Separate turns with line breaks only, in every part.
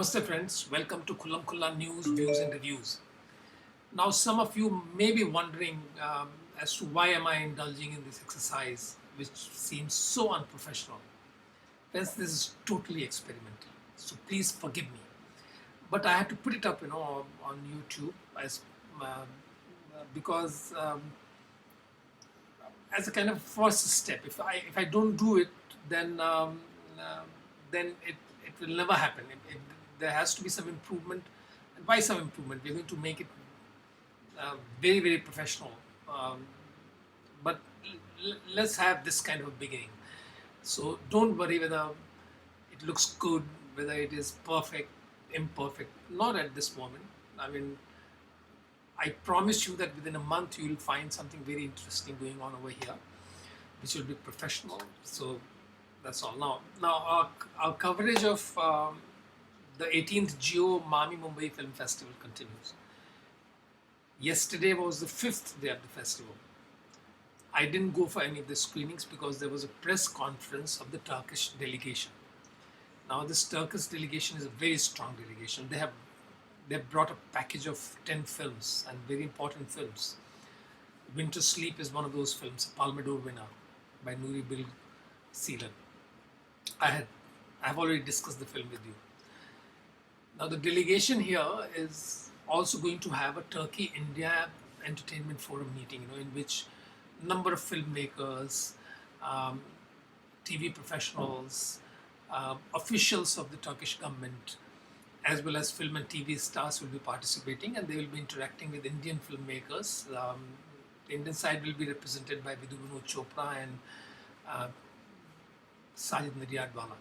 Namaste friends, welcome to Khullamkhulla News, Views and Reviews. Now some of you may be wondering as to why am I indulging in this exercise which seems so unprofessional. Friends, this is totally experimental, so please forgive me. But I had to put it up on YouTube because as a kind of first step. If I don't do it, then it will never happen. There has to be some improvement, and by some improvement, we're going to make it very, very professional. But let's have this kind of a beginning. So don't worry whether it looks good, whether it is perfect, imperfect. Not at this moment. I mean, I promise you that within a month you will find something very interesting going on over here, which will be professional. So that's all. Now our coverage of the 18th Geo MAMI Mumbai Film Festival continues. Yesterday was the 5th day of the festival. I didn't go for any of the screenings because there was a press conference of the Turkish delegation. Now this Turkish delegation is a very strong delegation. They have brought a package of 10 films and very important films. Winter Sleep is one of those films, a Palme d'Or winner by Nuri Bilge Ceylan. I have already discussed the film with you. Now the delegation here is also going to have a Turkey-India Entertainment Forum meeting, in which a number of filmmakers, TV professionals, officials of the Turkish government, as well as film and TV stars will be participating, and they will be interacting with Indian filmmakers. The Indian side will be represented by Vidhu Vinod Chopra and Sajid Nadiadwala.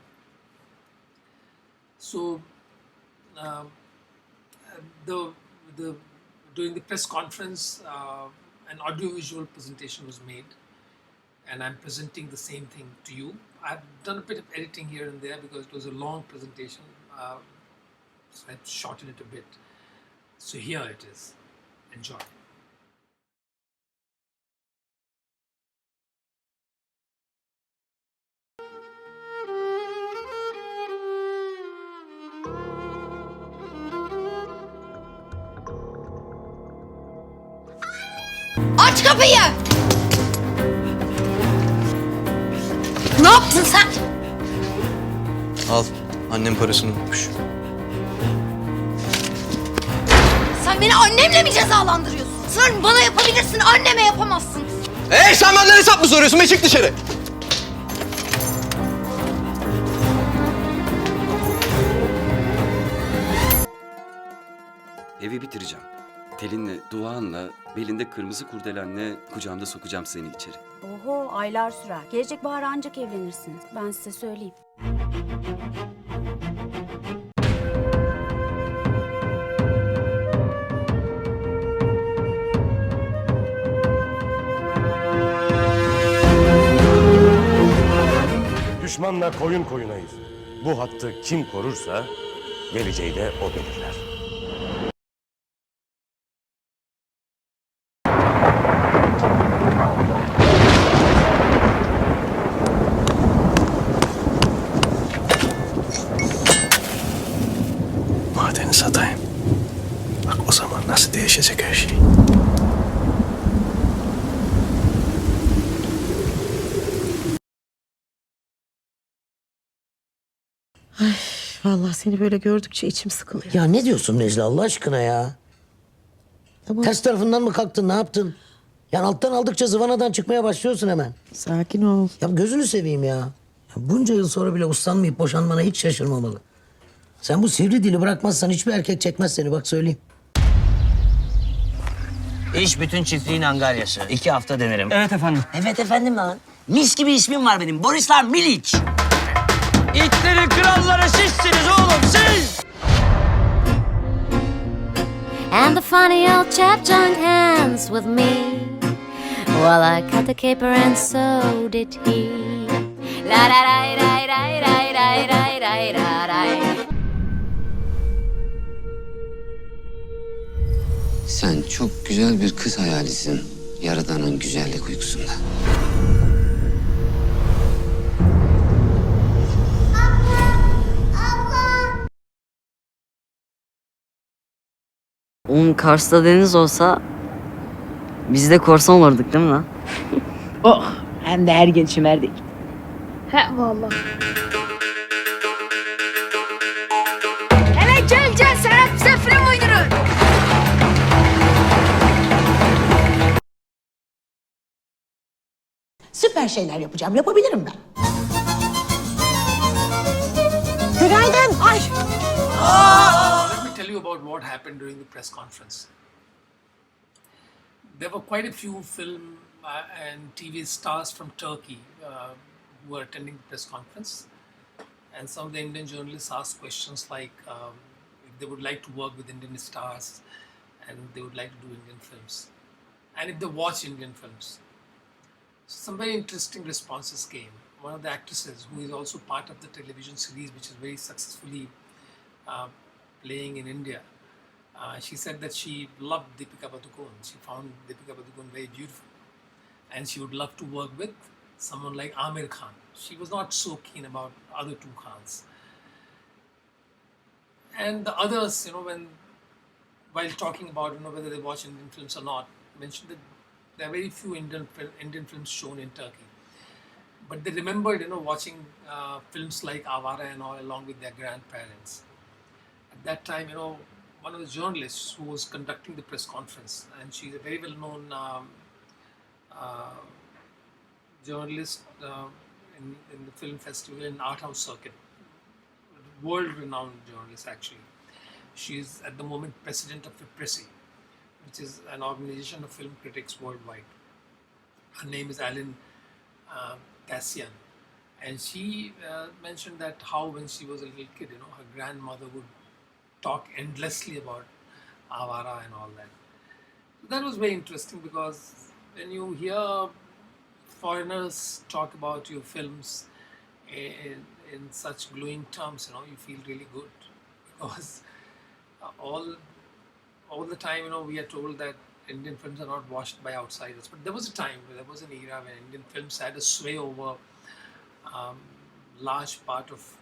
So during the press conference, an audiovisual presentation was made, and I'm presenting the same thing to you. I've done a bit of editing here and there because it was a long presentation, so I've shortened it a bit. So here it is. Enjoy.
Aç kapıyı! Ne yaptın sen?
Al, annem parasını unutmuş.
Sen beni annemle mi cezalandırıyorsun? Sen bana yapabilirsin, anneme yapamazsın.
Sen benden hesap mı soruyorsun? Çık dışarı.
Evi bitireceğim. Telinle, duanla, belinde kırmızı kurdelenle kucağımda sokacağım seni içeri.
Oho, aylar sürer. Gelecek bahar ancak evlenirsiniz. Ben size söyleyeyim.
Düşmanla koyun koyunayız. Bu hattı kim korursa geleceği de o belirler.
Madeni satayım. Bak o zaman nasıl değişecek her şey.
Ay, vallahi seni böyle gördükçe içim sıkılıyor.
Ya ne diyorsun Necla Allah aşkına ya?
Tamam.
Ters tarafından mı kalktın, ne yaptın? Yani alttan aldıkça zıvanadan çıkmaya başlıyorsun hemen.
Sakin ol.
Ya gözünü seveyim ya. Bunca yıl sonra bile uslanmayıp boşanmana hiç şaşırmamalı. Sen bu sivri dili bırakmazsan hiçbir erkek çekmez seni, bak söyleyeyim.
İş bütün çiftliğin angaryası. 2 hafta denerim.
Evet efendim.
Evet efendim lan. Mis gibi ismim var benim. Borislar Miliç. İtlerin kralları sizsiniz oğlum, siz!
And the funny old chap joined hands with me while I cut the caper and so did he. La da da da da da da da da da da.
Sen çok güzel bir kız hayalisin, Yaradan'ın güzellik uykusunda.
Oğlum Kars'ta deniz olsa biz de korsan olurduk değil mi lan?
Oh, hem de her gün çimerdik.
He vallahi. Hele gel Serap bize film oynarız.
Süper şeyler yapacağım. Yapabilirim ben. Günaydın. Ay.
Let me tell you about what happened during the press conference. There were quite a few film and TV stars from Turkey who were attending the press conference. And some of the Indian journalists asked questions like if they would like to work with Indian stars and they would like to do Indian films. And if they watch Indian films. So some very interesting responses came. One of the actresses, who is also part of the television series, which is very successfully playing in India, she said that she loved Deepika Padukone. She found Deepika Padukone very beautiful. And she would love to work with someone like Amir Khan. She was not so keen about other two Khans. And the others, while talking about whether they watch Indian films or not, mentioned that there are very few Indian films shown in Turkey. But they remembered, watching films like Avara and all along with their grandparents. At that time, one of the journalists who was conducting the press conference, and she's a very well-known journalist in the film festival and art house circuit, world-renowned journalist actually. She is at the moment president of FIPRESI, which is an organization of film critics worldwide. Her name is Alan Cassian, and she mentioned that how when she was a little kid, her grandmother would talk endlessly about Avara and all that. So that was very interesting because when you hear foreigners talk about your films in such glowing terms, you feel really good because all the time, we are told that Indian films are not watched by outsiders. But there was a time, there was an era when Indian films had a sway over large part of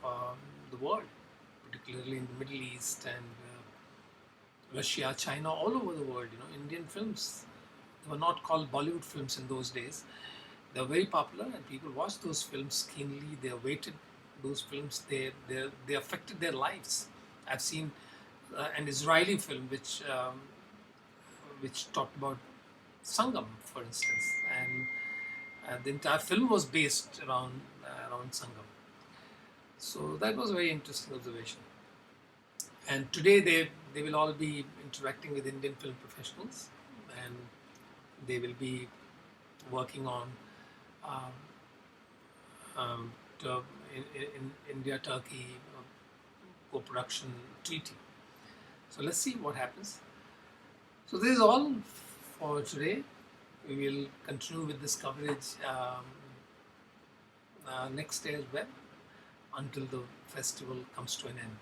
the world, particularly in the Middle East and Russia, China, all over the world. Indian films, they were not called Bollywood films in those days. They were very popular and people watched those films keenly. They awaited those films. They affected their lives. I've seen an Israeli film which talked about Sangam, for instance, and the entire film was based around Sangam. So that was a very interesting observation. And today they will all be interacting with Indian film professionals, and they will be working on in India-Turkey co-production treaty. So let's see what happens. So this is all for today. We will continue with this coverage next day as well until the festival comes to an end.